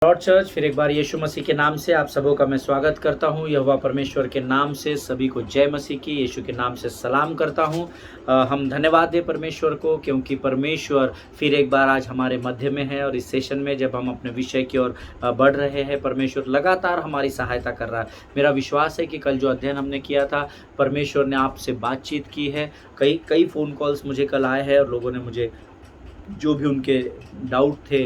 Lord church फिर एक बार यीशु मसीह के नाम से आप सबों का मैं स्वागत करता हूं। यहोवा परमेश्वर के नाम से सभी को जय मसीह की यीशु के नाम से सलाम करता हूं। हम धन्यवाद दें परमेश्वर को, क्योंकि परमेश्वर फिर एक बार आज हमारे मध्य में है और इस सेशन में जब हम अपने विषय की ओर बढ़ रहे हैं, परमेश्वर लगातार हमारी सहायता कर रहा है। मेरा विश्वास है कि कल जो अध्ययन हमने किया था, परमेश्वर ने आपसे बातचीत की है। कई फ़ोन कॉल्स मुझे कल आए हैं और लोगों ने मुझे जो भी उनके डाउट थे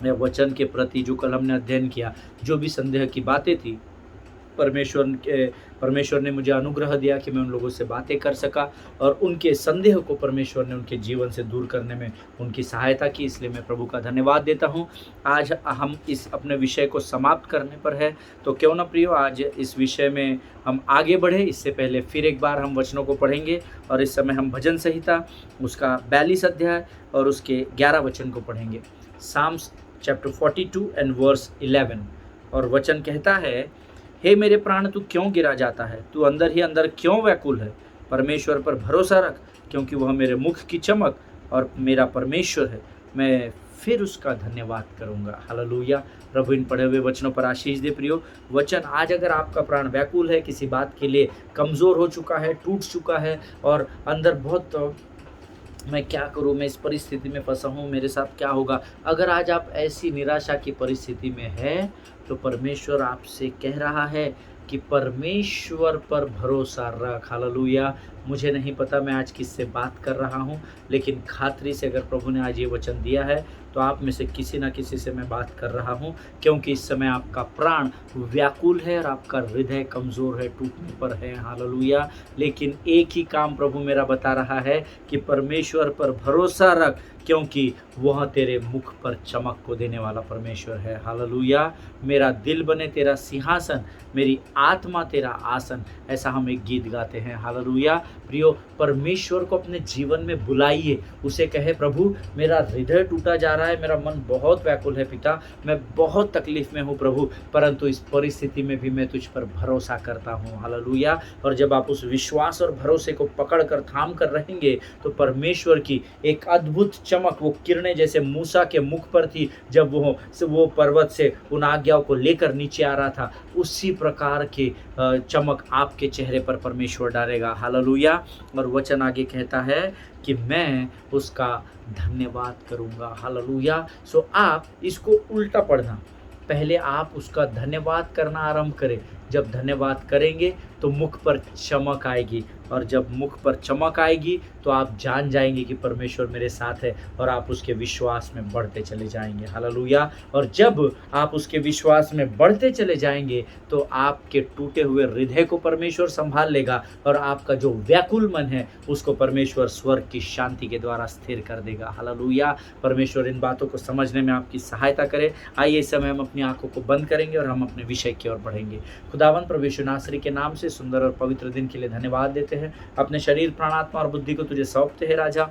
वचन के प्रति, जो कल हमने अध्ययन किया, जो भी संदेह की बातें थी, परमेश्वर ने मुझे अनुग्रह दिया कि मैं उन लोगों से बातें कर सका और उनके संदेह को परमेश्वर ने उनके जीवन से दूर करने में उनकी सहायता की। इसलिए मैं प्रभु का धन्यवाद देता हूं। आज हम इस अपने विषय को समाप्त करने पर है, तो क्यों ना प्रियो आज इस विषय में हम आगे बढ़े। इससे पहले फिर एक बार हम वचनों को पढ़ेंगे और इस समय हम भजन संहिता उसका 42 अध्याय और उसके 11 वचन को पढ़ेंगे। Psalms chapter 42 and verse 11। और वचन कहता है, हे मेरे प्राण तू क्यों गिरा जाता है, तू अंदर ही अंदर क्यों व्याकुल है। परमेश्वर पर भरोसा रख, क्योंकि वह मेरे मुख की चमक और मेरा परमेश्वर है। मैं फिर उसका धन्यवाद करूंगा। हालेलुया। प्रभु इन पढ़े हुए वचनों पर आशीष दे। प्रियो, वचन आज अगर आपका प्राण व्याकुल है, किसी बात के लिए कमज़ोर हो चुका है, टूट चुका है और अंदर बहुत मैं क्या करूं, मैं इस परिस्थिति में फंसा हूं, मेरे साथ क्या होगा, अगर आज आप ऐसी निराशा की परिस्थिति में हैं, तो परमेश्वर आपसे कह रहा है कि परमेश्वर पर भरोसा रख। हालेलुया। मुझे नहीं पता मैं आज किससे बात कर रहा हूं, लेकिन खातरी से अगर प्रभु ने आज ये वचन दिया है तो आप में से किसी ना किसी से मैं बात कर रहा हूं, क्योंकि इस समय आपका प्राण व्याकुल है और आपका हृदय कमज़ोर है, टूटने पर है। हालेलुया। लेकिन एक ही काम प्रभु मेरा बता रहा है कि परमेश्वर पर भरोसा रख, क्योंकि वह तेरे मुख पर चमक को देने वाला परमेश्वर है। हालेलुया। मेरा दिल बने तेरा सिंहासन, मेरी आत्मा तेरा आसन, ऐसा हम एक गीत गाते हैं। हालेलुया। प्रियो, परमेश्वर को अपने जीवन में बुलाइए, उसे कहे, प्रभु मेरा हृदय टूटा जा रहा है, मेरा मन बहुत व्याकुल है पिता, मैं बहुत तकलीफ में हूँ प्रभु, परंतु इस परिस्थिति में भी मैं तुझ पर भरोसा करता हूँ। हालेलुया। और जब आप उस विश्वास और भरोसे को पकड़ कर थाम कर रहेंगे, तो परमेश्वर की एक अद्भुत चमक, वो किरणें जैसे मूसा के मुख पर थी जब वो पर्वत से उन आज्ञाओं को लेकर नीचे आ रहा था, उसी प्रकार के चमक आपके चेहरे पर परमेश्वर डालेगा। हालेलुया। और वचन आगे कहता है कि मैं उसका धन्यवाद करूंगा। हालेलुया। सो आप इसको उल्टा पढ़ना, पहले आप उसका धन्यवाद करना आरंभ करें। जब धन्यवाद करेंगे तो मुख पर चमक आएगी, और जब मुख पर चमक आएगी तो आप जान जाएंगे कि परमेश्वर मेरे साथ है और आप उसके विश्वास में बढ़ते चले जाएंगे। हालेलुया। और जब आप उसके विश्वास में बढ़ते चले जाएंगे तो आपके टूटे हुए हृदय को परमेश्वर संभाल लेगा और आपका जो व्याकुल मन है उसको परमेश्वर स्वर्ग की शांति के द्वारा स्थिर कर देगा। हालेलुया। परमेश्वर इन बातों को समझने में आपकी सहायता करे। आइए इस समय हम अपनी आंखों को बंद करेंगे और हम अपने विषय की ओर बढ़ेंगे। खुदावन प्रभु यीशु नासरी के नाम से सुंदर और पवित्र दिन के लिए धन्यवाद देते हैं। अपने शरीर, प्राण, आत्मा और बुद्धि को तुझे सौंपते हैं राजा।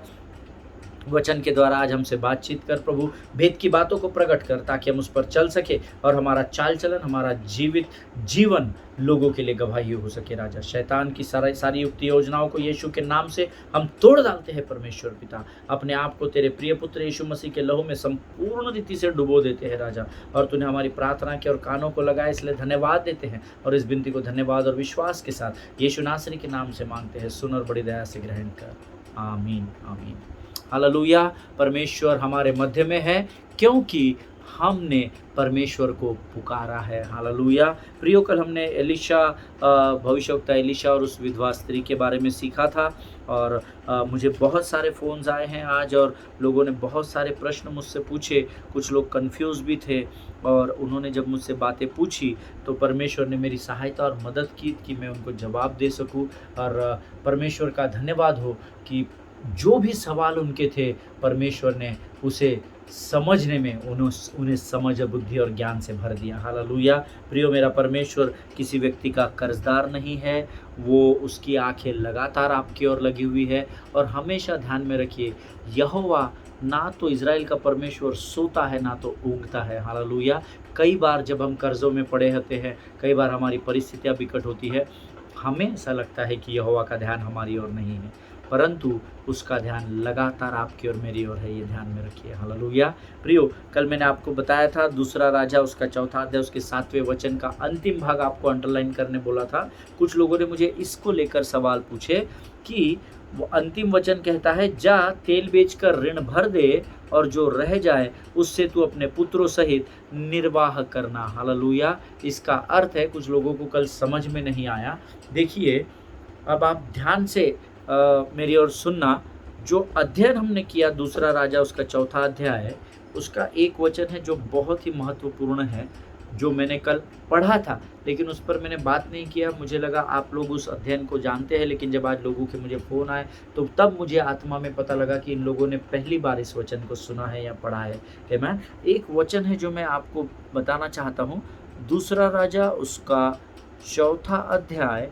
वचन के द्वारा आज हमसे बातचीत कर प्रभु, भेद की बातों को प्रकट कर, ताकि हम उस पर चल सके और हमारा चाल चलन, हमारा जीवन लोगों के लिए गवाही हो सके राजा। शैतान की सारी युक्त योजनाओं को यीशु के नाम से हम तोड़ डालते हैं परमेश्वर पिता। अपने आप को तेरे प्रिय पुत्र यीशु मसीह के लहू में संपूर्ण रीति से डुबो देते हैं राजा। और तूने हमारी प्रार्थना की और कानों को लगाया, इसलिए धन्यवाद देते हैं और इस विनती को धन्यवाद और विश्वास के साथ यीशु नासरी के नाम से मांगते हैं। सुन और बड़ी दया से ग्रहण कर। आमीन आमीन। हालेलुया। परमेश्वर हमारे मध्य में है, क्योंकि हमने परमेश्वर को पुकारा है। हालेलुया। प्रियो, कल हमने एलिशा, भविष्यवक्ता एलिशा और उस विधवा स्त्री के बारे में सीखा था और मुझे बहुत सारे फ़ोन्स आए हैं आज और लोगों ने बहुत सारे प्रश्न मुझसे पूछे। कुछ लोग कंफ्यूज भी थे और उन्होंने जब मुझसे बातें पूछी तो परमेश्वर ने मेरी सहायता और मदद की कि मैं उनको जवाब दे सकूं। और परमेश्वर का धन्यवाद हो कि जो भी सवाल उनके थे, परमेश्वर ने उसे समझने में उन्हें समझ, बुद्धि और ज्ञान से भर दिया। हालेलुया। प्रियो, मेरा परमेश्वर किसी व्यक्ति का कर्जदार नहीं है, वो उसकी आंखें लगातार आपकी ओर लगी हुई है। और हमेशा ध्यान में रखिए, यहोवा ना तो इज़राइल का परमेश्वर सोता है ना तो ऊँघता है। हालेलुया। कई बार जब हम कर्जों में पड़े होते हैं, कई बार हमारी परिस्थितियाँ बिकट होती है, हमें ऐसा लगता है कि यहोवा का ध्यान हमारी ओर नहीं है, परंतु उसका ध्यान लगातार आपकी और मेरी ओर है, ये ध्यान में रखिए। हालेलुया। प्रियो, कल मैंने आपको बताया था दूसरा राजा उसका 4था अध्याय उसके 7वें वचन का अंतिम भाग आपको अंडरलाइन करने बोला था। कुछ लोगों ने मुझे इसको लेकर सवाल पूछे कि वो अंतिम वचन कहता है, जा तेल बेचकर ऋण भर दे और जो रह जाए उससे तू अपने पुत्रों सहित निर्वाह करना। हालेलुया। इसका अर्थ है, कुछ लोगों को कल समझ में नहीं आया। देखिए, अब आप ध्यान से मेरी ओर सुनना। जो अध्ययन हमने किया दूसरा राजा उसका 4था अध्याय है, उसका एक वचन है जो बहुत ही महत्वपूर्ण है, जो मैंने कल पढ़ा था, लेकिन उस पर मैंने बात नहीं किया। मुझे लगा आप लोग उस अध्ययन को जानते हैं, लेकिन जब आज लोगों के मुझे फ़ोन आए तो तब मुझे आत्मा में पता लगा कि इन लोगों ने पहली बार इस वचन को सुना है या पढ़ा है। आमीन। एक वचन है जो मैं आपको बताना चाहता हूँ, दूसरा राजा उसका 4था अध्याय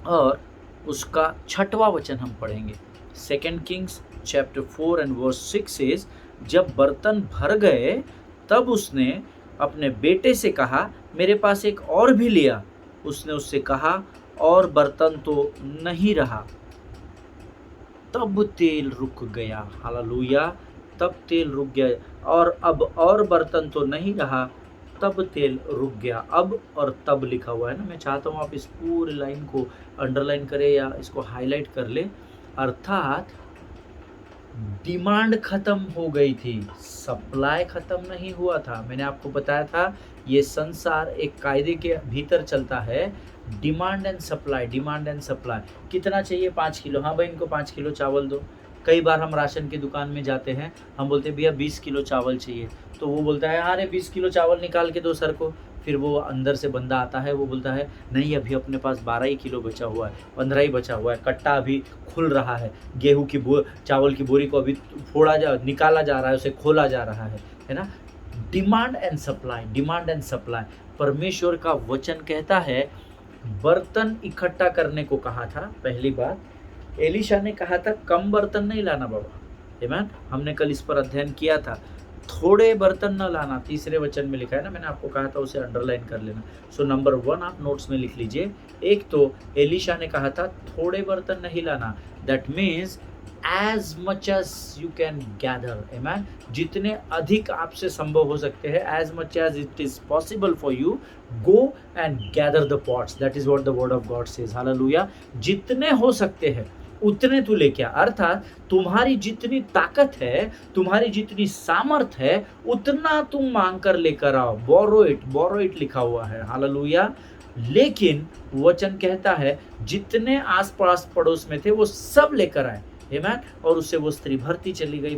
और उसका 6वां वचन हम पढ़ेंगे। 2 Kings chapter 4 and verse 6 says, जब बर्तन भर गए तब उसने अपने बेटे से कहा, मेरे पास एक और भी लिया। उसने उससे कहा, और बर्तन तो नहीं रहा। तब तेल रुक गया। हालेलुया। तब तेल रुक गया। और अब और बर्तन तो नहीं रहा, तब तेल रुक गया। अब और तब लिखा हुआ है ना, मैं चाहता हूँ आप इस पूरी लाइन को अंडरलाइन करें या इसको हाईलाइट कर ले। अर्थात डिमांड खत्म हो गई थी, सप्लाई खत्म नहीं हुआ था। मैंने आपको बताया था ये संसार एक कायदे के भीतर चलता है, demand and supply, demand and supply. कितना चाहिए? 5 किलो। हाँ भाई, इनको 5 किलो चावल दो। कई बार हम राशन की दुकान में जाते हैं, हम बोलते हैं भैया 20 किलो चावल चाहिए, तो वो बोलता है अरे 20 किलो चावल निकाल के दो सर को। फिर वो अंदर से बंदा आता है, वो बोलता है नहीं अभी अपने पास 12 ही किलो बचा हुआ है, 15 ही बचा हुआ है, कट्टा अभी खुल रहा है, गेहूं की चावल की बोरी को अभी निकाला जा रहा है, उसे खोला जा रहा है ना। Demand and supply, demand and supply. परमेश्वर का वचन कहता है बर्तन इकट्ठा करने को कहा था। पहली बात एलीशा ने कहा था कम बर्तन नहीं लाना बाबा। आमीन। हमने कल इस पर अध्ययन किया था, थोड़े बर्तन न लाना। तीसरे वचन में लिखा है ना, मैंने आपको कहा था उसे अंडरलाइन कर लेना। सो नंबर 1 आप नोट्स में लिख लीजिए। एक तो एलीशा ने कहा था थोड़े बर्तन नहीं लाना, that means as much as you can gather, amen। जितने अधिक आपसे संभव हो सकते हैं, as much as it is possible for you, go and gather the pots, that is what the word of God says, hallelujah। जितने हो सकते हैं उतने तू लेके आ। अर्थात तुम्हारी जितनी ताकत है, तुम्हारी जितनी सामर्थ है, उतना तुम मांग कर लेकर आओ। बोरो इट लिखा हुआ है, हालेलुया। लेकिन वचन कहता है जितने आस पास पड़ोस में थे वो सब लेकर आए, आमीन। और उससे वो स्त्री भरती चली गई,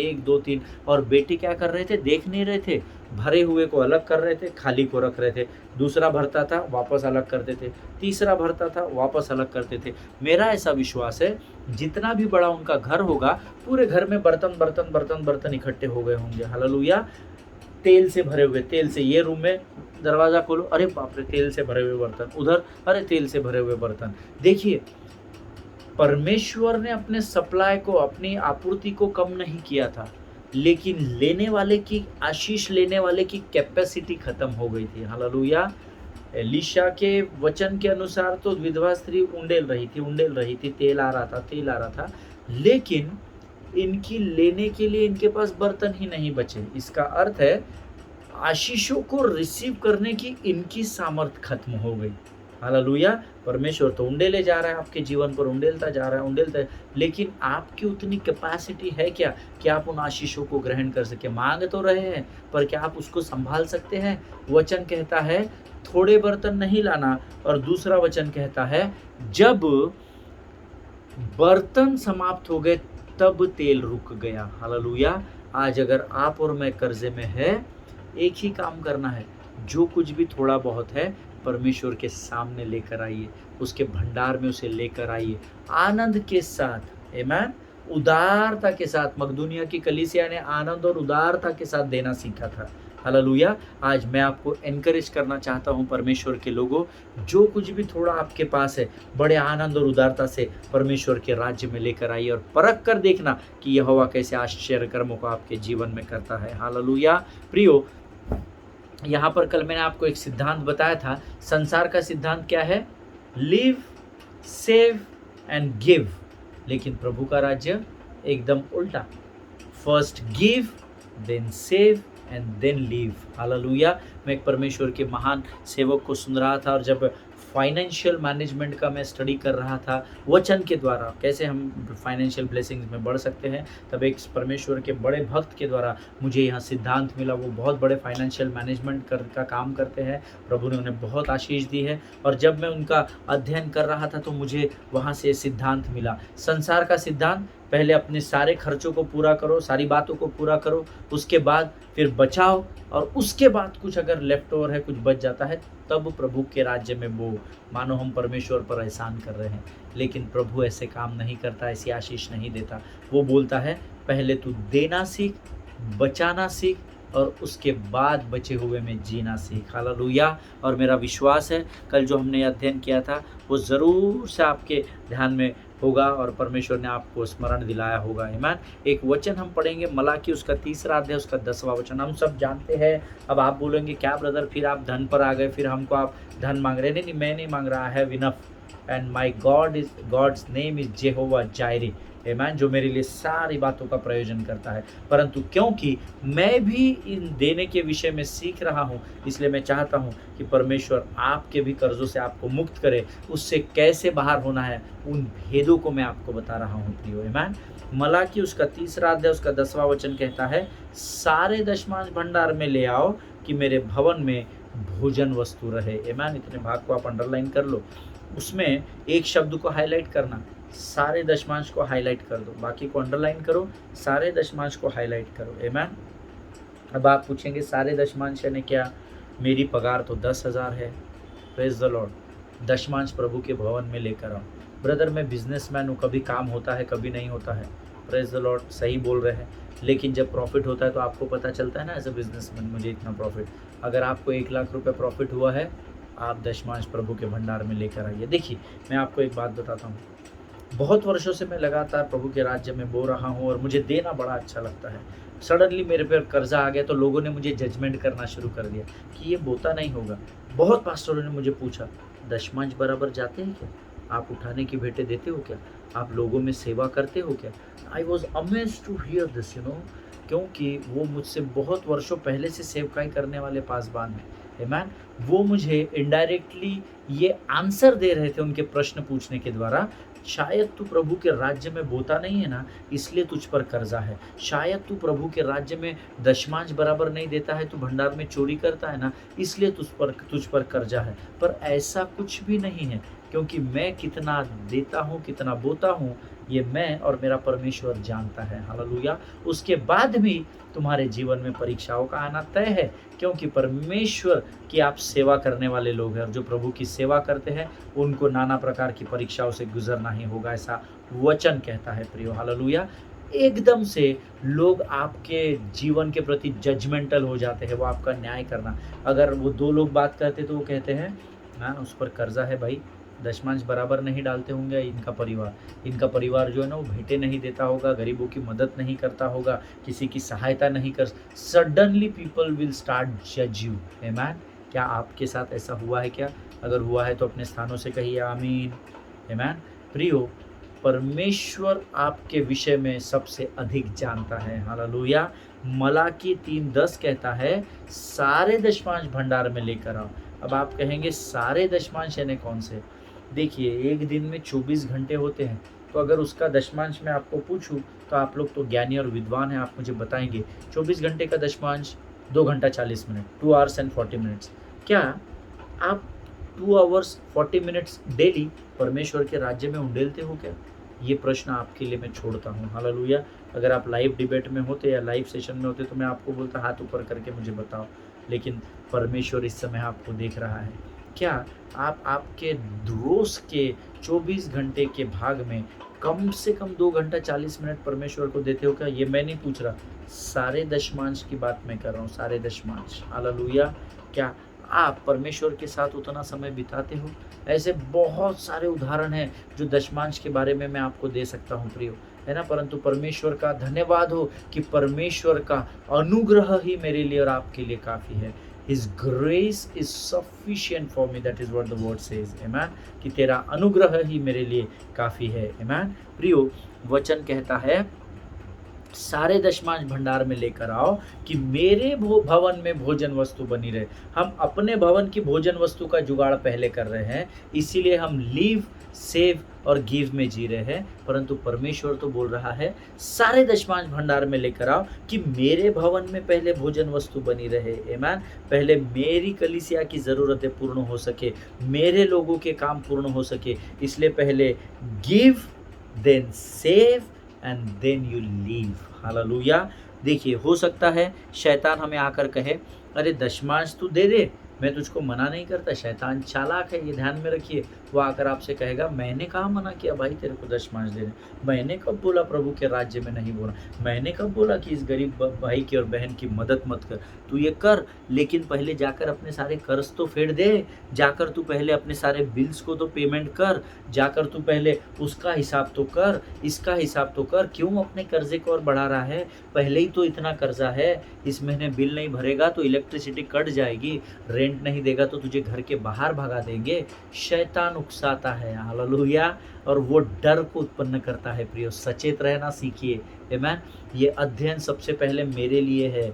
1 2 3। और बेटे क्या कर रहे थे? देख नहीं रहे थे, भरे हुए को अलग कर रहे थे, खाली को रख रहे थे। दूसरा भरता था, वापस अलग करते थे। तीसरा भरता था, वापस अलग करते थे। मेरा ऐसा विश्वास है जितना भी बड़ा उनका घर होगा, पूरे घर में बर्तन इकट्ठे हो गए होंगे। हालेलुया। तेल से भरे हुए, तेल से, ये रूम में दरवाजा खोलो, अरे बाप रे तेल से भरे हुए बर्तन, उधर अरे तेल से भरे हुए बर्तन। देखिए, परमेश्वर ने अपने सप्लाई को, अपनी आपूर्ति को कम नहीं किया था, लेकिन लेने वाले की, आशीष लेने वाले की कैपेसिटी खत्म हो गई थी। हालेलुया। एलीशा के वचन के अनुसार तो विधवा स्त्री उंडेल रही थी, तेल आ रहा था, लेकिन इनकी लेने के लिए इनके पास बर्तन ही नहीं बचे। इसका अर्थ है आशीषों को रिसीव करने की इनकी सामर्थ खत्म हो गई। हालेलुया। परमेश्वर तो उंडेले जा रहा है, आपके जीवन पर उंडेलता जा रहा है, उंडेलता है, लेकिन आपकी उतनी कैपेसिटी है क्या कि आप उन आशीषों को ग्रहण कर सके? मांग तो रहे हैं, पर क्या आप उसको संभाल सकते हैं? वचन कहता है थोड़े बर्तन नहीं लाना, और दूसरा वचन कहता है जब बर्तन समाप्त हो गए तब तेल रुक गया। हालेलुया। आज अगर आप और मैं कर्जे में है, एक ही काम करना है, जो कुछ भी थोड़ा बहुत है परमेश्वर के सामने लेकर आइए, उसके भंडार में उसे लेकर आइए आनंद के साथ, आमीन। उदारता के साथ। मकदूनिया की कलीसिया ने आनंद और उदारता के साथ देना सीखा था। हालेलुया। आज मैं आपको एनकरेज करना चाहता हूं, परमेश्वर के लोगों, जो कुछ भी थोड़ा आपके पास है, बड़े आनंद और उदारता से परमेश्वर के राज्य में लेकर आइए और परख कर देखना कि यहोवा कैसे आश्चर्य कर्मों को आपके जीवन में करता है। हालेलुया। प्रियो, यहाँ पर कल मैंने आपको एक सिद्धांत बताया था। संसार का सिद्धांत क्या है? Live, save and give. लेकिन प्रभु का राज्य एकदम उल्टा, first give then save and then live. Hallelujah. मैं एक परमेश्वर के महान सेवक को सुन रहा था, और जब फाइनेंशियल मैनेजमेंट का मैं स्टडी कर रहा था वचन के द्वारा, कैसे हम फाइनेंशियल ब्लेसिंग्स में बढ़ सकते हैं, तब एक परमेश्वर के बड़े भक्त के द्वारा मुझे यहाँ सिद्धांत मिला। वो बहुत बड़े फाइनेंशियल मैनेजमेंट का काम करते हैं, प्रभु ने उन्हें बहुत आशीष दी है। और जब मैं उनका अध्ययन कर रहा था तो मुझे वहाँ से सिद्धांत मिला, संसार का सिद्धांत, पहले अपने सारे खर्चों को पूरा करो, सारी बातों को पूरा करो, उसके बाद फिर बचाओ, और उसके बाद कुछ अगर लेफ्ट ओवर है, कुछ बच जाता है, तब प्रभु के राज्य में वो मानो हम परमेश्वर पर एहसान कर रहे हैं। लेकिन प्रभु ऐसे काम नहीं करता, ऐसी आशीष नहीं देता। वो बोलता है पहले तू देना सीख, बचाना सीख, और उसके बाद बचे हुए में जीना सीख। हालेलुया। और मेरा विश्वास है कल जो हमने अध्ययन किया था वो ज़रूर से आपके ध्यान में होगा और परमेश्वर ने आपको स्मरण दिलाया होगा। आमीन। एक वचन हम पढ़ेंगे मलाकी उसका 3रा अध्याय उसका 10वां वचन। हम सब जानते हैं। अब आप बोलेंगे क्या ब्रदर फिर आप धन पर आ गए, फिर हमको आप धन मांग रहे हैं। नहीं, मैं नहीं मांग रहा, I have enough and my God's name is Jehovah Jireh. आमीन। जो मेरे लिए सारी बातों का प्रयोजन करता है। परंतु क्योंकि मैं भी इन देने के विषय में सीख रहा हूँ, इसलिए मैं चाहता हूँ कि परमेश्वर आपके भी कर्जों से आपको मुक्त करे। उससे कैसे बाहर होना है, उन भेदों को मैं आपको बता रहा हूँ प्रियो। आमीन। मलाकी उसका 3रा अध्याय उसका 10वां वचन कहता है, सारे दशमांश भंडार में ले आओ कि मेरे भवन में भोजन वस्तु रहे। आमीन। इतने भाग को आप अंडरलाइन कर लो, उसमें एक शब्द को हाईलाइट करना, सारे दशमांश को हाईलाइट कर दो, बाकी को अंडरलाइन करो, सारे दशमांश को हाईलाइट करो। आमीन। अब आप पूछेंगे सारे दशमांश यानी क्या? मेरी पगार तो 10,000 है। Praise the Lord. दशमांश प्रभु के भवन में लेकर आओ। ब्रदर मैं बिजनेसमैन हूँ, कभी काम होता है कभी नहीं होता है। Praise the Lord. सही बोल रहे हैं, लेकिन जब प्रॉफिट होता है तो आपको पता चलता है ना, एज अ बिजनेसमैन मुझे इतना प्रॉफिट। अगर आपको 1 लाख रुपए प्रॉफिट हुआ है, आप दशमांश प्रभु के भंडार में लेकर आइए। देखिए मैं आपको एक बात बताता हूँ, बहुत वर्षों से मैं लगातार प्रभु के राज्य में बो रहा हूँ और मुझे देना बड़ा अच्छा लगता है। सडनली मेरे पे कर्जा आ गया तो लोगों ने मुझे जजमेंट करना शुरू कर दिया कि ये बोता नहीं होगा। बहुत पास्टरों ने मुझे पूछा, दशमांश बराबर जाते हैं क्या? आप उठाने की भेंटें देते हो क्या? आप लोगों में सेवा करते हो क्या? I was amazed to hear this, क्योंकि वो मुझसे बहुत वर्षों पहले से सेवकाई करने वाले पासवान हैं। आमीन। वो मुझे इनडायरेक्टली ये आंसर दे रहे थे उनके प्रश्न पूछने के द्वारा, शायद तू प्रभु के राज्य में बोता नहीं है ना, इसलिए तुझ पर कर्जा है। शायद तू प्रभु के राज्य में दशमांश बराबर नहीं देता है, तू भंडार में चोरी करता है ना, इसलिए तुझ पर कर्जा है। पर ऐसा कुछ भी नहीं है, क्योंकि मैं कितना देता हूँ, कितना बोता हूँ, ये मैं और मेरा परमेश्वर जानता है। हालेलुया। उसके बाद भी तुम्हारे जीवन में परीक्षाओं का आना तय है, क्योंकि परमेश्वर की आप सेवा करने वाले लोग हैं, और जो प्रभु की सेवा करते हैं उनको नाना प्रकार की परीक्षाओं से गुजरना ही होगा, ऐसा वचन कहता है प्रियो। हालेलुया। एकदम से लोग आपके जीवन के प्रति जजमेंटल हो जाते हैं, वो आपका न्याय करना। अगर वो 2 लोग बात करते तो वो कहते हैं हाँ उस पर कर्जा है भाई, दशमांश बराबर नहीं डालते होंगे इनका परिवार जो है ना वो भेंटें नहीं देता होगा, गरीबों की मदद नहीं करता होगा, किसी की सहायता नहीं कर। सडनली पीपल विल स्टार्ट जज यू। आमीन। क्या आपके साथ ऐसा हुआ है क्या? अगर हुआ है तो अपने स्थानों से कहिए आमीन। आमीन। प्रियो, परमेश्वर आपके विषय में सबसे अधिक जानता है। हालेलुया। मलाकी 3:10 कहता है, सारे दशमांश भंडार में लेकर आओ। अब आप कहेंगे सारे दशमांश यानी कौन से? देखिए एक दिन में 24 घंटे होते हैं, तो अगर उसका दशमांश मैं आपको पूछूं तो आप लोग तो ज्ञानी और विद्वान हैं, आप मुझे बताएंगे 24 घंटे का दशमांश 2 घंटा 40 मिनट, 2 आवर्स एंड 40 मिनट्स। क्या आप 2 आवर्स 40 मिनट्स डेली परमेश्वर के राज्य में उंडेलते हो क्या? ये प्रश्न आपके लिए मैं छोड़ता हूँ। हालेलुया। अगर आप लाइव डिबेट में होते या लाइव सेशन में होते तो मैं आपको बोलता हाथ ऊपर करके मुझे बताओ, लेकिन परमेश्वर इस समय आपको देख रहा है। क्या आप आपके रोज के 24 घंटे के भाग में कम से कम 2 घंटा 40 मिनट परमेश्वर को देते हो क्या? ये मैं नहीं पूछ रहा, सारे दशमांश की बात मैं कर रहा हूँ, सारे दशमांश। हालेलुया। क्या आप परमेश्वर के साथ उतना समय बिताते हो? ऐसे बहुत सारे उदाहरण हैं जो दशमांश के बारे में मैं आपको दे सकता हूँ प्रियो, है ना। परंतु परमेश्वर का धन्यवाद हो कि परमेश्वर का अनुग्रह ही मेरे लिए और आपके लिए काफ़ी है। His grace is sufficient for me, that is what the word says, amen, कि तेरा अनुग्रह ही मेरे लिए काफ़ी है, amen। प्रियो, वचन कहता है सारे दशमांश भंडार में लेकर आओ कि मेरे भवन में भोजन वस्तु बनी रहे। हम अपने भवन की भोजन वस्तु का जुगाड़ पहले कर रहे हैं, इसीलिए हम लीव, सेव और गिव में जी रहे हैं, परंतु परमेश्वर तो बोल रहा है सारे दशमांश भंडार में लेकर आओ कि मेरे भवन में पहले भोजन वस्तु बनी रहे, आमीन। पहले मेरी कलीसिया की ज़रूरतें पूर्ण हो सके, मेरे लोगों के काम पूर्ण हो सके, इसलिए पहले give, then save and then you live. Hallelujah. देखिए, हो सकता है शैतान हमें आकर कहे अरे दशमांश तू दे दे, मैं तुझको मना नहीं करता। शैतान चालाक है, ये ध्यान में रखिए। वो आकर आपसे कहेगा मैंने कहाँ मना किया भाई तेरे को दशमांश देने, मैंने कब बोला प्रभु के राज्य में नहीं बोला, मैंने कब बोला कि इस गरीब भाई की और बहन की मदद मत कर। तू ये कर, लेकिन पहले जाकर अपने सारे कर्ज तो फेड दे, जाकर तू पहले अपने सारे बिल्स को तो पेमेंट कर, जाकर तू पहले उसका हिसाब तो कर, इसका हिसाब तो कर। क्यों अपने कर्जे को और बढ़ा रहा है? पहले ही तो इतना कर्जा है, इस महीने बिल नहीं भरेगा तो इलेक्ट्रिसिटी कट जाएगी, रेंट नहीं देगा तो तुझे घर के बाहर भगा देंगे। शैतान उकसाता है, हालेलुया, और वो डर को उत्पन्न करता है। प्रियो, सचेत रहना सीखिए, आमीन। ये अध्ययन सबसे पहले मेरे लिए है,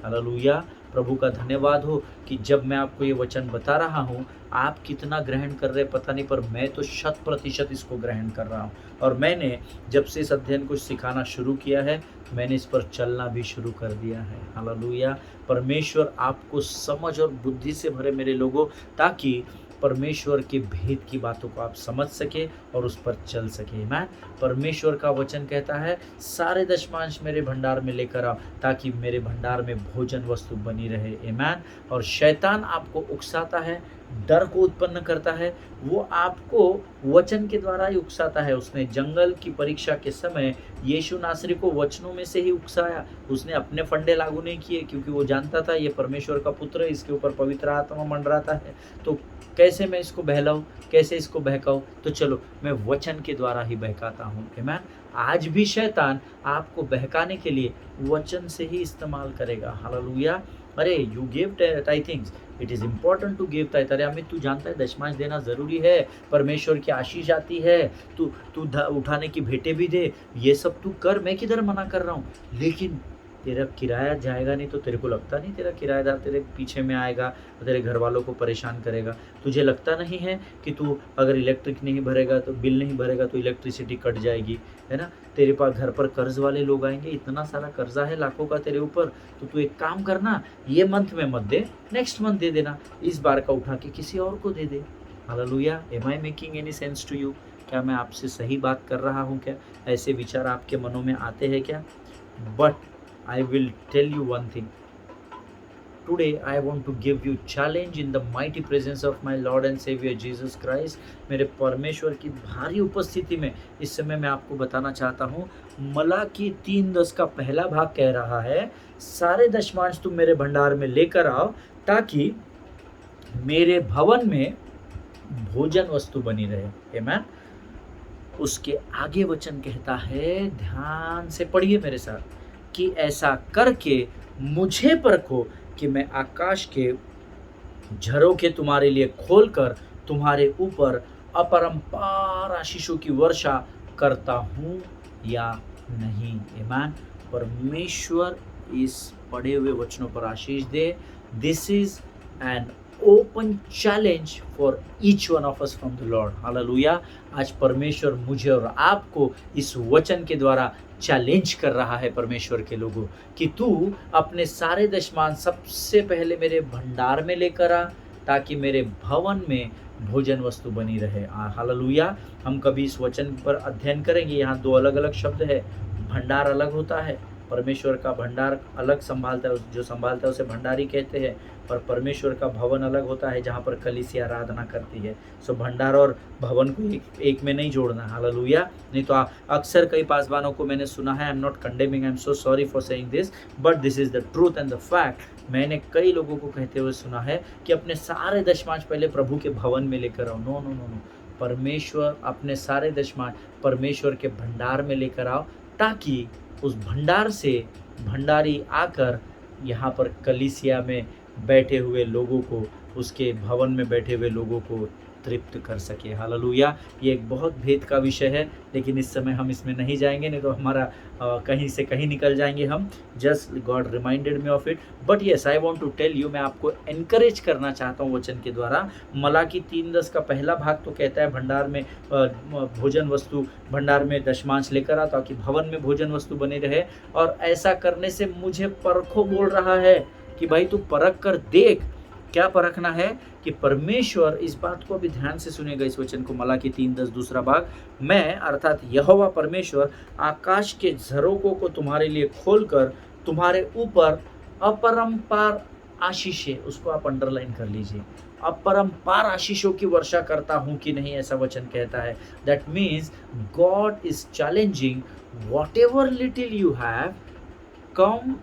हालेलुया। प्रभु का धन्यवाद हो कि जब मैं आपको ये वचन बता रहा हूँ, आप कितना ग्रहण कर रहे पता नहीं, पर मैं तो 100% इसको ग्रहण कर रहा हूँ। और मैंने जब से इस अध्ययन को सिखाना शुरू किया है, मैंने इस पर चलना भी शुरू कर दिया है, हालेलुया। परमेश्वर आपको समझ और बुद्धि से भरे मेरे लोगों, ताकि परमेश्वर के भेद की बातों को आप समझ सके और उस पर चल सके। मैं परमेश्वर का वचन कहता है सारे दशमांश मेरे भंडार में लेकर आओ ताकि मेरे भंडार में भोजन वस्तु बनी रहे, आमीन। और शैतान आपको उकसाता है, डर को उत्पन्न करता है, वो आपको वचन के द्वारा ही उकसाता है। उसने जंगल की परीक्षा के समय यीशु नासरी को वचनों में से ही उकसाया, उसने अपने फंडे लागू नहीं किए, क्योंकि वो जानता था ये परमेश्वर का पुत्र है, इसके ऊपर पवित्र आत्मा मंडराता है, तो कैसे मैं इसको बहलाऊं, कैसे इसको बहकाऊं। तो चलो मैं वचन के द्वारा ही बहकाता हूँ, आमीन। आज भी शैतान आपको बहकाने के लिए वचन से ही इस्तेमाल करेगा, हालेलुया। अरे you give tithings, it is important to give tithe. अरे अमित, तू जानता है दशमांश देना ज़रूरी है, परमेश्वर की आशीष आती है, तू उठाने की भेंटें भी दे, ये सब तू कर, मैं किधर मना कर रहा हूँ। लेकिन तेरा किराया जाएगा नहीं तो तेरे को लगता नहीं तेरा किराएदार तेरे पीछे में आएगा और तेरे घर वालों को परेशान करेगा? तुझे लगता नहीं है कि तू अगर इलेक्ट्रिक नहीं भरेगा तो बिल नहीं भरेगा तो इलेक्ट्रिसिटी कट जाएगी, है ना? तेरे पास घर पर कर्ज वाले लोग आएंगे, इतना सारा कर्जा है लाखों का तेरे ऊपर, तो तू एक काम करना, ये मंथ में मत दे, नेक्स्ट मंथ दे देना, इस बार का उठा के किसी और को दे दे। Hallelujah. Am I making any sense to you? क्या मैं आपसे सही बात कर रहा हूँ? क्या ऐसे विचार आपके मनों में आते हैं क्या? But I will tell you one thing. Today I want to give you challenge in the mighty presence of my Lord and Savior Jesus Christ. मेरे परमेश्वर की भारी उपस्थिति में इस समय मैं आपको बताना चाहता हूँ, मलाकी 3:10 का पहला भाग कह रहा है सारे दशमांश तुम मेरे भंडार में लेकर आओ ताकि मेरे भवन में भोजन वस्तु बनी रहे, आमीन। उसके आगे वचन कहता है, ध्यान से पढ़िए मेरे साथ, कि ऐसा करके मुझे परखो कि मैं आकाश के झरोखे तुम्हारे लिए खोलकर तुम्हारे ऊपर अपरंपार आशीषों की वर्षा करता हूँ या नहीं, आमीन। परमेश्वर इस पढ़े हुए वचनों पर आशीष दे। This is an open challenge for each one of us from the lord, hallelujah. आज परमेश्वर मुझे और आपको इस वचन के द्वारा चैलेंज कर रहा है, परमेश्वर के लोगों, कि तू अपने सारे दशमांश सबसे पहले मेरे भंडार में लेकर आ ताकि मेरे भवन में भोजन वस्तु बनी रहे, हालेलुया। हम कभी इस वचन पर अध्ययन करेंगे। यहाँ दो अलग अलग शब्द है, भंडार अलग होता है, परमेश्वर का भंडार अलग संभालता है, जो संभालता है उसे भंडारी कहते हैं, और परमेश्वर का भवन अलग होता है जहाँ पर कलीसिया आराधना करती है। सो भंडार और भवन को एक में नहीं जोड़ना, हालेलुया। नहीं तो अक्सर कई पासवानों को मैंने सुना है, I am not condemning, I am so sorry for saying this, but this is the truth and the fact. मैंने कई लोगों को कहते हुए सुना है कि अपने सारे दशमांश पहले प्रभु के भवन में लेकर आओ। नो नो नो नो, परमेश्वर अपने सारे दशमांश परमेश्वर के भंडार में लेकर आओ ताकि उस भंडार से भंडारी आकर यहाँ पर कलीसिया में बैठे हुए लोगों को, उसके भवन में बैठे हुए लोगों को तृप्त कर सके। हालेलुया! ये एक बहुत भेद का विषय है, लेकिन इस समय हम इसमें नहीं जाएँगे, नहीं तो हमारा कहीं से कहीं निकल जाएँगे हम। Just God reminded me of it. But yes, I want to tell you, मैं आपको एनकरेज करना चाहता हूँ वचन के द्वारा। मलाकी 3:10 का पहला भाग तो कहता है भंडार में भोजन वस्तु, भंडार में दशमांश लेकर आ ताकि भवन में भोजन वस्तु बनी रहे। और ऐसा करने से मुझे परखो बोल रहा है कि भाई तू परख कर देख। क्या परखना है? कि परमेश्वर, इस बात को अभी ध्यान से सुनिएगा इस वचन को, मलाकी 3:10 दूसरा भाग, मैं अर्थात यहोवा परमेश्वर आकाश के झरोकों को तुम्हारे लिए खोलकर तुम्हारे ऊपर अपरंपार आशीषें, उसको आप अंडरलाइन कर लीजिए, अपरंपार आशीषों की वर्षा करता हूं कि नहीं, ऐसा वचन कहता है। That means God is challenging what ever little you have, come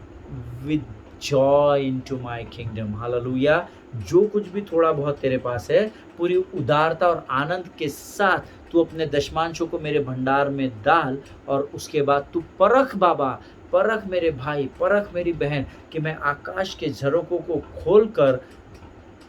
with Joy into my kingdom. Hallelujah! जो कुछ भी थोड़ा बहुत तेरे पास है, पूरी उदारता और आनंद के साथ तू अपने दशमांशों को मेरे भंडार में डाल, और उसके बाद तू परख बाबा, परख मेरे भाई, परख मेरी बहन, कि मैं आकाश के झरोकों को खोलकर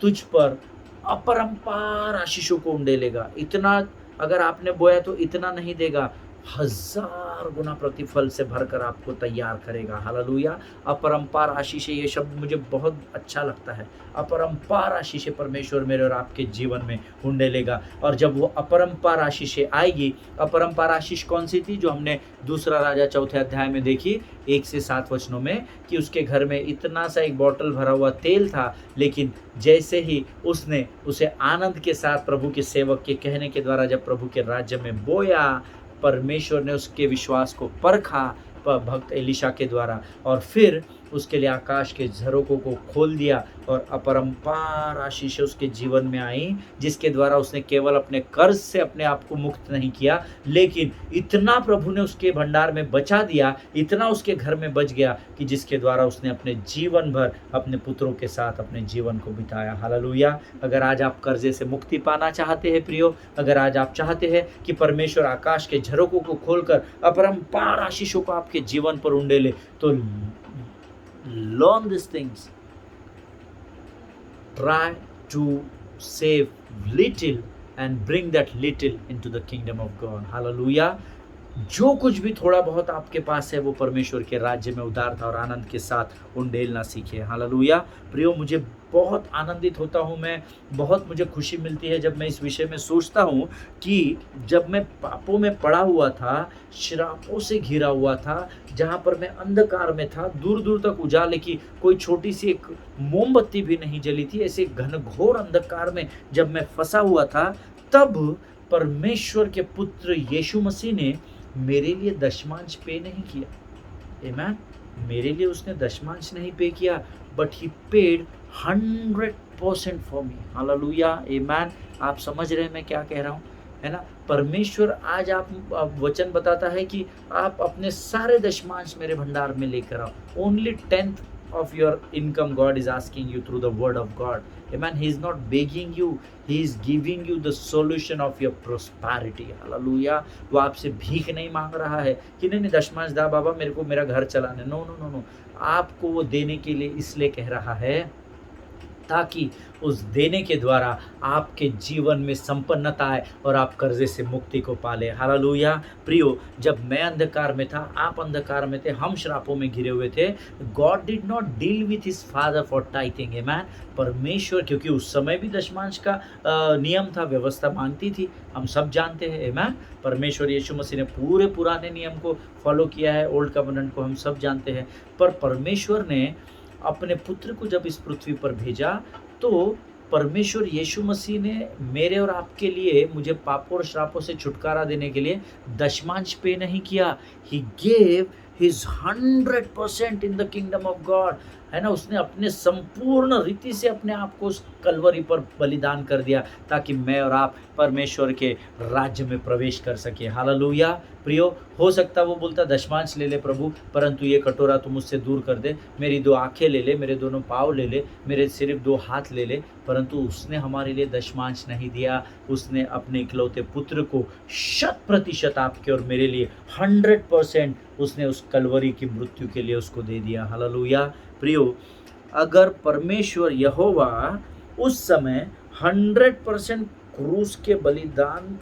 तुझ पर अपरंपार आशीषों को उंडेलेगा। इतना अगर आपने बोया तो इतना नहीं देगा, 1000 गुना प्रतिफल से भरकर आपको तैयार करेगा। हालेलुया! अपरंपार आशीषें, ये शब्द मुझे बहुत अच्छा लगता है। अपरंपार आशीषें परमेश्वर मेरे और आपके जीवन में उंडेलेगा। और जब वो अपरंपार आशीषें आएगी, अपरंपार आशीष कौन सी थी? जो हमने दूसरा राजा 4 अध्याय में देखी, 1 से 7 वचनों में, कि उसके घर में इतना सा एक बॉटल भरा हुआ तेल था, लेकिन जैसे ही उसने उसे आनंद के साथ प्रभु के सेवक के कहने के द्वारा जब प्रभु के राज्य में बोया, परमेश्वर ने उसके विश्वास को परखा भक्त एलीशा के द्वारा, और फिर उसके लिए आकाश के झरोकों को खोल दिया, और अपरंपार आशीष उसके जीवन में आई, जिसके द्वारा उसने केवल अपने कर्ज से अपने आप को मुक्त नहीं किया, लेकिन इतना प्रभु ने उसके भंडार में बचा दिया, इतना उसके घर में बच गया, कि जिसके द्वारा उसने अपने जीवन भर अपने पुत्रों के साथ अपने जीवन को बिताया। हालेलुया! अगर आज आप कर्जे से मुक्ति पाना चाहते हैं प्रियो, अगर आज आप चाहते हैं कि परमेश्वर आकाश के झरोकों को खोलकर अपरंपार आशीषों को आपके जीवन पर उंडेले, तो learn these things. Try to save little and bring that little into the kingdom of God. Hallelujah. जो कुछ भी थोड़ा बहुत आपके पास है, वो परमेश्वर के राज्य में उदारता और आनंद के साथ उंडेलना सीखे। हालेलुया! प्रियो, मुझे बहुत आनंदित होता हूँ मैं, बहुत मुझे खुशी मिलती है जब मैं इस विषय में सोचता हूँ कि जब मैं पापों में पड़ा हुआ था, श्रापों से घिरा हुआ था, जहाँ पर मैं अंधकार में था, दूर दूर तक उजाले की कोई छोटी सी एक मोमबत्ती भी नहीं जली थी, ऐसे घनघोर अंधकार में जब मैं फंसा हुआ था, तब परमेश्वर के पुत्र यीशु मसीह ने मेरे लिए दशमांश पे नहीं किया। आमेन। मेरे लिए उसने दशमांश नहीं पे किया, but he paid 100% for me. Hallelujah! Amen. आप समझ रहे हैं मैं क्या कह रहा हूँ, है ना? परमेश्वर आज आप वचन बताता है कि आप अपने सारे दशमांश मेरे भंडार में लेकर आओ। Only 10th of your income God is asking you through the word of God. Amen. He is not begging you, he is giving you the solution of your prosperity. Hallelujah. वो आपसे भीख नहीं मांग रहा है कि नहीं दशमांश दा बाबा मेरे को मेरा घर चलाने। नो नो नो नो, आपको वो देने के लिए इसलिए कह रहा है ताकि उस देने के द्वारा आपके जीवन में संपन्नता आए और आप कर्जे से मुक्ति को पाले। हालेलुया! प्रियो, जब मैं अंधकार में था, आप अंधकार में थे, हम श्रापों में घिरे हुए थे, God did not deal with his father for tithing. Amen. परमेश्वर, क्योंकि उस समय भी दशमांश का नियम था, व्यवस्था मांगती थी, हम सब जानते हैं। आमेन। परमेश्वर यीशु मसीह ने पूरे पुराने नियम को फॉलो किया है, ओल्ड कवेनेंट को हम सब जानते हैं। पर परमेश्वर ने अपने पुत्र को जब इस पृथ्वी पर भेजा, तो परमेश्वर यीशु मसीह ने मेरे और आपके लिए, मुझे पापों और श्रापों से छुटकारा देने के लिए दशमांश पे नहीं किया। He gave his 100% in the kingdom of God, है ना? उसने अपने संपूर्ण रीति से अपने आप को उस कलवरी पर बलिदान कर दिया, ताकि मैं और आप परमेश्वर के राज्य में प्रवेश कर सके। हालेलुया! प्रियो, हो सकता वो बोलता दशमांश ले ले प्रभु, परंतु ये कटोरा तू मुझसे दूर कर दे, मेरी 2 आंखें ले ले, मेरे दोनों पाँव ले ले, मेरे सिर्फ 2 हाथ ले ले, परंतु उसने हमारे लिए दशमांश नहीं दिया। उसने अपने इकलौते पुत्र को 100% आपके और मेरे लिए 100% उसने उस कलवरी की मृत्यु के लिए उसको दे दिया। हालेलुया! प्रियो, अगर परमेश्वर यहोवा उस समय 100% क्रूस के बलिदान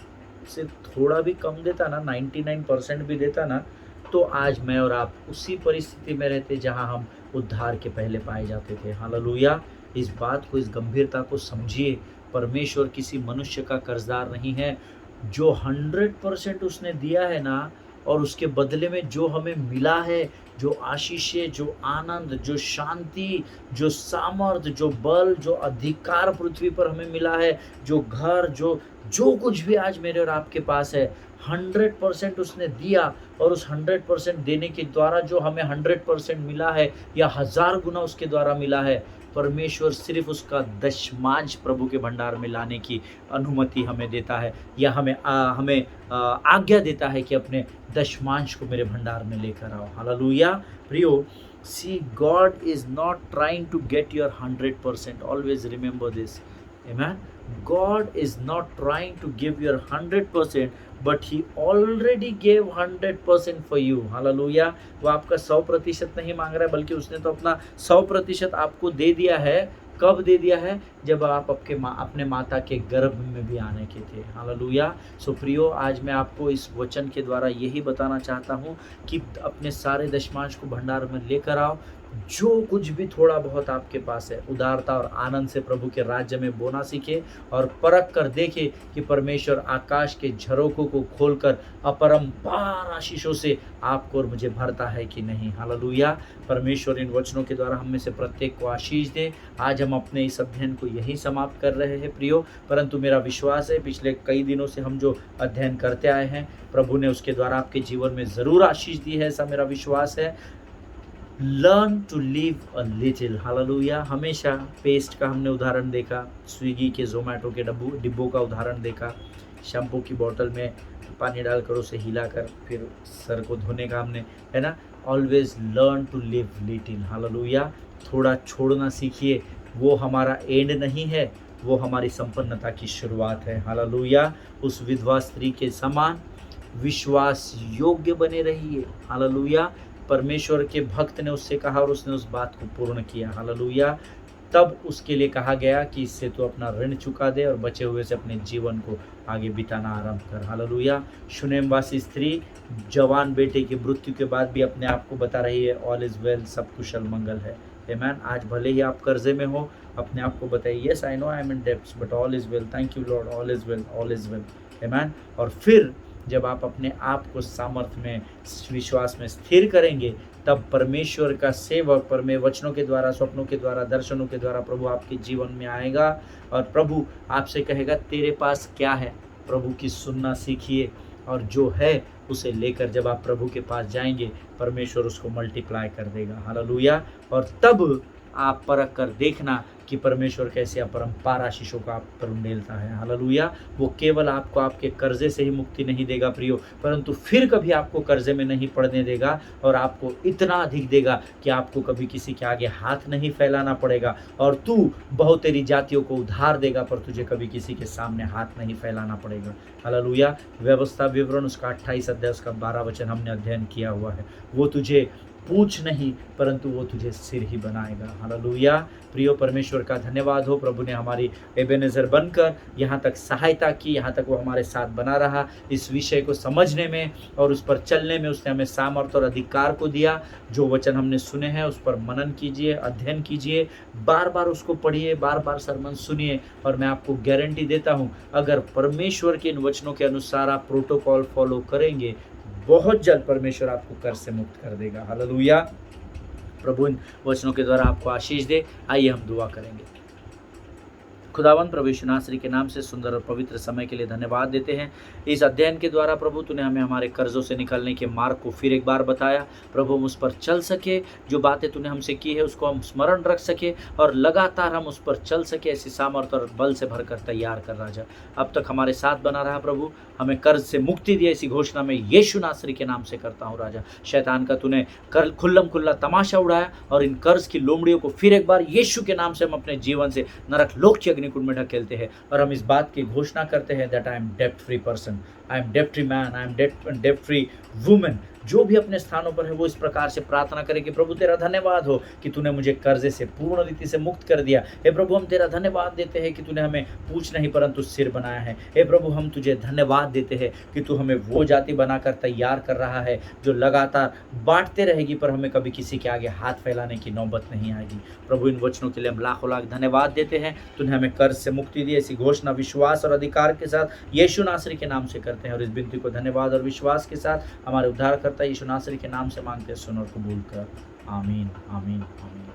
से थोड़ा भी कम देता ना, 99% भी देता ना, तो आज मैं और आप उसी परिस्थिति में रहते जहां हम उद्धार के पहले पाए जाते थे। हालेलुया। इस बात को, इस गंभीरता को समझिए। परमेश्वर किसी मनुष्य का कर्जदार नहीं है। जो 100% उसने दिया है ना, और उसके बदले में जो हमें मिला है, जो आशीषें, जो आनंद, जो शांति, जो सामर्थ, जो बल, जो अधिकार पृथ्वी पर हमें मिला है, जो घर, जो जो कुछ भी आज मेरे और आपके पास है, 100% उसने दिया। और उस 100% देने के द्वारा जो हमें 100% मिला है, या 1000 गुना उसके द्वारा मिला है, परमेश्वर सिर्फ उसका दशमांश प्रभु के भंडार में लाने की अनुमति हमें देता है, या हमें आज्ञा देता है कि अपने दशमांश को मेरे भंडार में लेकर आओ। हालेलुया। प्रियो, see, God is not trying to get your 100%. Always remember this. Amen. God is not trying to give your 100%, but He already gave 100% for you. Hallelujah. वो आपका 100% नहीं मांग रहा है, बल्कि उसने तो अपना 100% आपको दे दिया है। कब दे दिया है? जब आप अपने माता के गर्भ में भी आने के थे। हालेलुया। सो प्रियो, आज मैं आपको इस वचन के द्वारा यही बताना चाहता हूँ कि अपने सारे दशमांश को भंडार में लेकर आओ। जो कुछ भी थोड़ा बहुत आपके पास है, उदारता और आनंद से प्रभु के राज्य में बोना सीखे, और परख कर देखे कि परमेश्वर आकाश के झरोखों को खोलकर अपरंपार आशीषों से आपको और मुझे भरता है कि नहीं। हालेलुया। परमेश्वर इन वचनों के द्वारा हम में से प्रत्येक को आशीष दे। आज हम अपने इस अध्ययन को यहीं समाप्त कर रहे हैं प्रियो, परंतु मेरा विश्वास है पिछले कई दिनों से हम जो अध्ययन करते आए हैं, प्रभु ने उसके द्वारा आपके जीवन में ज़रूर आशीष दी है, ऐसा मेरा विश्वास है। Learn to live a little. Hallelujah. हमेशा पेस्ट का हमने उदाहरण देखा, स्विगी के, जोमेटो के डिब्बों का उदाहरण देखा, शैम्पू की बोतल में पानी डालकर उसे हिलाकर फिर सर को धोने का हमने, है ना। Always learn to live little. Hallelujah. थोड़ा छोड़ना सीखिए। वो हमारा एंड नहीं है, वो हमारी संपन्नता की शुरुआत है। हालेलुया। उस विधवा स्त्री के समान विश्वास योग्य बने रहिए। हालेलुया। परमेश्वर के भक्त ने उससे कहा और उसने उस बात को पूर्ण किया। हालेलुया। तब उसके लिए कहा गया कि इससे तो अपना ऋण चुका दे और बचे हुए से अपने जीवन को आगे बिताना आरंभ कर। हालेलुया। शुनेमवासी स्त्री जवान बेटे की मृत्यु के बाद भी अपने आप को बता रही है, ऑल इज वेल, सब कुशल मंगल है। आमेन। आज भले ही आप कर्जे में हो, अपने आप को बताइए, yes I know I am in debts but all is well, thank you lord, all is well, all is well. Amen. और फिर जब आप अपने आप को सामर्थ्य में, विश्वास में स्थिर करेंगे, तब परमेश्वर का सेवक वचनों के द्वारा, स्वप्नों के द्वारा, दर्शनों के द्वारा प्रभु आपके जीवन में आएगा और प्रभु आपसे कहेगा, तेरे पास क्या है? प्रभु की सुनना सीखिए, और जो है उसे लेकर जब आप प्रभु के पास जाएंगे, परमेश्वर उसको मल्टीप्लाई कर देगा। हालेलुया। और तब आप परख कर देखना कि परमेश्वर कैसे अपरंपार आशीषों का आप पर उंडेलता है। हालेलुया। वो केवल आपको आपके कर्जे से ही मुक्ति नहीं देगा प्रियो, परंतु फिर कभी आपको कर्जे में नहीं पड़ने देगा, और आपको इतना अधिक देगा कि आपको कभी किसी के आगे हाथ नहीं फैलाना पड़ेगा, और तू बहुत तेरी जातियों को उधार देगा, पर तुझे कभी किसी के सामने हाथ नहीं फैलाना पड़ेगा। हालेलुया। व्यवस्था विवरण उसका 28 अध्याय उसका 12 वचन हमने अध्ययन किया हुआ है। वो तुझे पूछ नहीं, परंतु वो तुझे सिर ही बनाएगा। हालेलुया। प्रियो, परमेश्वर का धन्यवाद हो, प्रभु ने हमारी एबेनेज़र बनकर यहाँ तक सहायता की, यहाँ तक वो हमारे साथ बना रहा। इस विषय को समझने में और उस पर चलने में उसने हमें सामर्थ्य और अधिकार को दिया। जो वचन हमने सुने हैं उस पर मनन कीजिए, अध्ययन कीजिए, बार बार उसको पढ़िए, बार बार सरमन सुनिए, और मैं आपको गारंटी देता हूँ, अगर परमेश्वर के इन वचनों के अनुसार आप प्रोटोकॉल फॉलो करेंगे, बहुत जल्द परमेश्वर आपको कर्ज से मुक्त कर देगा। हालेलुया। प्रभु इन वचनों के द्वारा आपको आशीष दे। आइए हम दुआ करेंगे। खुदावंद प्रभु यीशु नासरी के नाम से सुंदर और पवित्र समय के लिए धन्यवाद देते हैं। इस अध्ययन के द्वारा प्रभु तूने हमें हमारे कर्जों से निकलने के मार्ग को फिर एक बार बताया। प्रभु हम उस पर चल सके, जो बातें तूने हमसे की है उसको हम स्मरण रख सके, और लगातार हम उस पर चल सके। ऐसी सामर्थ्य और बल से भरकर तैयार कर राजा। अब तक हमारे साथ बना रहा प्रभु, हमें कर्ज से मुक्ति दी, ऐसी घोषणा में यीशु नासरी के नाम से करता हूँ राजा। शैतान का तूने खुल्लम खुल्ला तमाशा उड़ाया, और इन कर्ज की लोमड़ियों को फिर एक बार यीशु के नाम से हम अपने जीवन से नरक लोक की अग्निकुंड में ढकेलते हैं, और हम इस बात की घोषणा करते हैं दैट आई एम डेब्ट फ्री पर्सन, आई एम डेब्ट फ्री मैन, आई एम डेब्ट फ्री वुमेन, जो भी अपने स्थानों पर है वो इस प्रकार से प्रार्थना करे कि प्रभु तेरा धन्यवाद हो कि तूने मुझे कर्जे से पूर्ण रीति से मुक्त कर दिया। हे प्रभु हम तेरा धन्यवाद देते हैं कि तूने हमें पूछ नहीं परंतु सिर बनाया है। हे प्रभु हम तुझे धन्यवाद देते हैं कि तू हमें वो जाति बनाकर तैयार कर रहा है जो लगातार बांटते रहेगी पर हमें कभी किसी के आगे हाथ फैलाने की नौबत नहीं आएगी। प्रभु इन वचनों के लिए हम लाखों लाख धन्यवाद देते हैं। तूने हमें कर्ज से मुक्ति दी, ऐसी घोषणा विश्वास और अधिकार के साथ यीशु नासरी के नाम से करते हैं और इस विनती को धन्यवाद और विश्वास के साथ हमारे उद्धारकर्ता यीशु नासरी के नाम से मांगते हैं। सुन और कबूल कर। आमीन आमीन आमीन।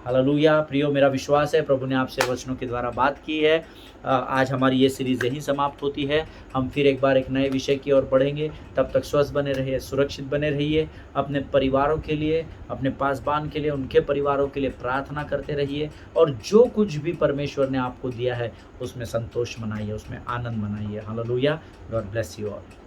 हालेलुया। प्रियो, मेरा विश्वास है प्रभु ने आपसे वचनों के द्वारा बात की है। आज हमारी ये सीरीज यहीं समाप्त होती है। हम फिर एक बार एक नए विषय की ओर बढ़ेंगे। तब तक स्वस्थ बने रहिए, सुरक्षित बने रहिए। अपने परिवारों के लिए, अपने पासबान के लिए, उनके परिवारों के लिए प्रार्थना करते रहिए और जो कुछ भी परमेश्वर ने आपको दिया है उसमें संतोष मनाइए, उसमें आनंद मनाइए। Hallelujah. God bless you all.